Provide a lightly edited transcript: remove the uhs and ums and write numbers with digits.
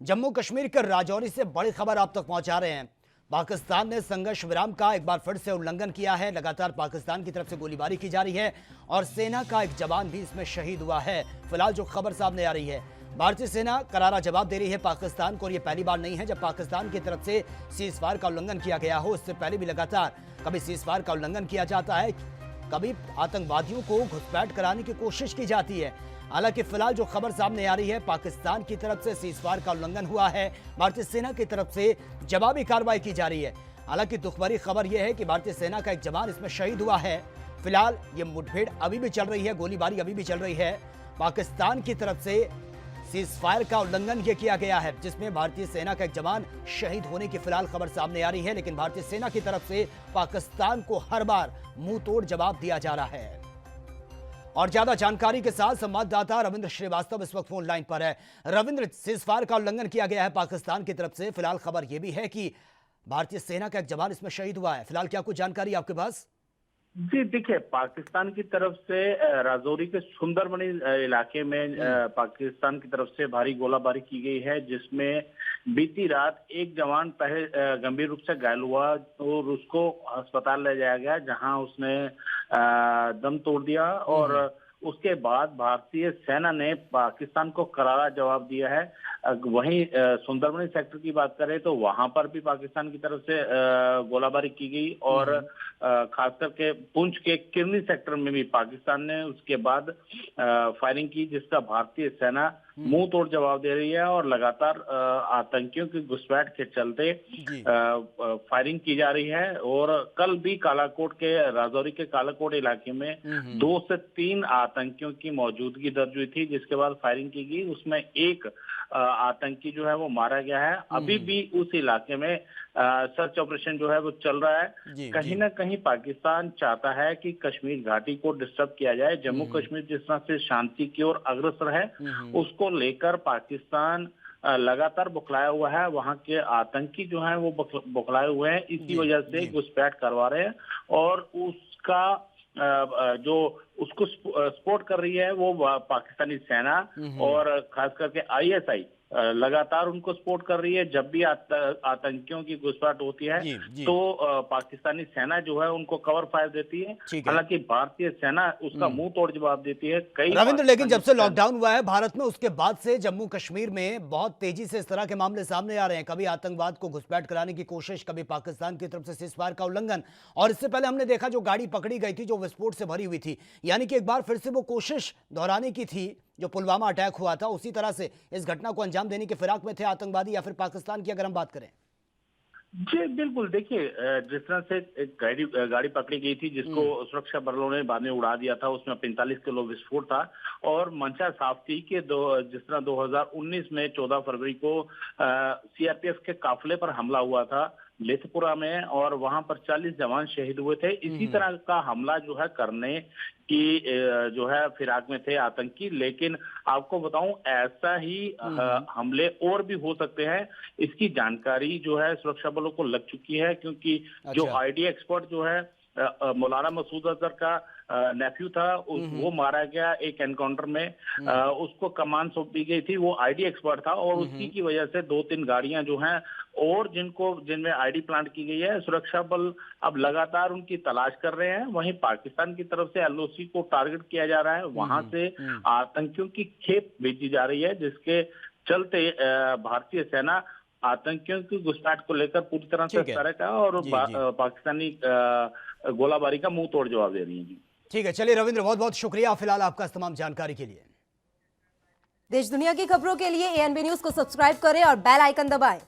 जम्मू कश्मीर के राजौरी से बड़ी खबर आप तक पहुंचा रहे हैं। पाकिस्तान ने संघर्ष विराम का एक बार फिर से उल्लंघन किया है। लगातार पाकिस्तान की तरफ से गोलीबारी की जा रही है और सेना का एक जवान भी इसमें शहीद हुआ है। फिलहाल जो खबर सामने आ रही है, भारतीय सेना करारा जवाब दे रही है पाकिस्तान को। और ये पहली बार नहीं है जब पाकिस्तान की तरफ से सीज फायर का उल्लंघन किया गया हो। इससे पहले भी लगातार कभी सीज फायर का उल्लंघन किया जाता है, कभी आतंकवादियों को घुसपैठ कराने की कोशिश की जाती है। हालांकि फिलहाल जो खबर सामने आ रही है, पाकिस्तान की तरफ से सीज फायर का उल्लंघन हुआ है, भारतीय सेना की तरफ से जवाबी कार्रवाई की जा रही है। हालांकि दुख भरी खबर यह है कि भारतीय सेना का एक जवान इसमें शहीद हुआ है। फिलहाल ये मुठभेड़ अभी भी चल रही है, गोलीबारी अभी भी चल रही है। पाकिस्तान की तरफ से सीज फायर का उल्लंघन ये किया गया है, जिसमें भारतीय सेना का एक जवान शहीद होने की फिलहाल खबर सामने आ रही है। लेकिन भारतीय सेना की तरफ से पाकिस्तान को हर बार मुंह तोड़ जवाब दिया जा रहा है। और ज्यादा जानकारी के साथ संवाददाता रविंद्र श्रीवास्तव इस वक्त फोन लाइन पर है। रविंद्र, सीज फायर का उल्लंघन किया गया है पाकिस्तान की तरफ से। फिलहाल खबर यह भी है कि भारतीय सेना का एक जवान इसमें शहीद हुआ है। फिलहाल क्या कुछ जानकारी आपके पास? जी देखिए, पाकिस्तान की तरफ से राजौरी के सुंदरबनी इलाके में पाकिस्तान की तरफ से भारी गोलाबारी की गई है, जिसमें बीती रात एक जवान पहले गंभीर रूप से घायल हुआ और उसको अस्पताल ले जाया गया, जहां उसने दम तोड़ दिया। और उसके बाद भारतीय सेना ने पाकिस्तान को करारा जवाब दिया है। वहीं सुंदरबनी सेक्टर की बात करें तो वहां पर भी पाकिस्तान की तरफ से गोलाबारी की गई और खास करके पुंछ के किरनी सेक्टर में भी पाकिस्तान ने उसके बाद फायरिंग की, जिसका भारतीय सेना मुंह तोड़ जवाब दे रही है। और लगातार आतंकियों की घुसपैठ के चलते फायरिंग की जा रही है। और कल भी कालाकोट के राजौरी के कालाकोट इलाके में 2 से 3 आतंकियों की मौजूदगी दर्ज हुई थी, जिसके बाद फायरिंग की गई। उसमें एक आतंकी जो है वो मारा गया है। अभी भी उस इलाके में सर्च ऑपरेशन जो है वो चल रहा है। कहीं ना कहीं पाकिस्तान चाहता है कि कश्मीर घाटी को डिस्टर्ब किया जाए। जम्मू कश्मीर जिस तरह से शांति की ओर अग्रसर है, उसको लेकर पाकिस्तान लगातार बौखलाया हुआ है। वहां के आतंकी जो हैं वो बौखलाए हुए हैं, इसी वजह से घुसपैठ करवा रहे हैं। और उसका जो उसको सपोर्ट कर रही है वो पाकिस्तानी सेना और खास करके आईएसआई लगातार उनको सपोर्ट कर रही है। जब भी आतंकियों की घुसपैठ होती है तो पाकिस्तानी सेना जो है उनको कवर फायर देती है। हालांकि भारतीय सेना उसका मुंह तोड़ जवाब देती है। कई रविंद्र, लेकिन जब से लॉकडाउन हुआ है भारत में, उसके बाद से जम्मू कश्मीर में बहुत तेजी से इस तरह के मामले सामने आ रहे हैं। कभी आतंकवाद को घुसपैठ कराने की कोशिश, कभी पाकिस्तान की तरफ से सीज फायर का उल्लंघन। और इससे पहले हमने देखा जो गाड़ी पकड़ी गई थी जो विस्फोट से भरी हुई थी, यानी कि एक बार फिर से वो कोशिश दोहराने की थी। जो पुलवामा अटैक हुआ था, उसी तरह से इस घटना को अंजाम देने के फिराक में थे आतंकवादी, या फिर पाकिस्तान की अगर हम बात करें? जी बिल्कुल, देखिए जिस तरह से एक गाड़ी पकड़ी गई थी जिसको सुरक्षा बलों ने बाद में उड़ा दिया था, उसमें 45 किलो विस्फोट था। और मंशा साफ थी कि जिस तरह 2019 में 14 फरवरी को सीआरपीएफ के काफिले पर हमला हुआ था लेथपुरा में, और वहां पर 40 जवान शहीद हुए थे। इसी तरह का हमला जो है करने की जो है फिराक में थे आतंकी। लेकिन आपको बताऊं, ऐसा ही हमले और भी हो सकते हैं, इसकी जानकारी जो है सुरक्षा बलों को लग चुकी है। क्योंकि जो आईडी एक्सपर्ट जो है मौलाना मसूद अजहर का नेफ्यू था, वो मारा गया एक एनकाउंटर में। उसको कमान सौंपी गई थी, वो आईडी एक्सपर्ट था। और उसी की वजह से 2-3 गाड़ियां जो हैं और जिनमें आईडी प्लांट की गई है, सुरक्षा बल अब लगातार उनकी तलाश कर रहे हैं। वहीं पाकिस्तान की तरफ से एलओसी को टारगेट किया जा रहा है, वहां से आतंकियों की खेप भेजी जा रही है, जिसके चलते भारतीय सेना आतंकियों की घुसपैठ को लेकर पूरी तरह से सतर्क है और पाकिस्तानी गोलाबारी का मुंह तोड़ जवाब दे रही है। जी ठीक है, चलिए रविंद्र, बहुत बहुत शुक्रिया फिलहाल आपका तमाम जानकारी के लिए। देश दुनिया की खबरों के लिए एएनबी न्यूज को सब्सक्राइब करें और बेल आइकन दबाएं।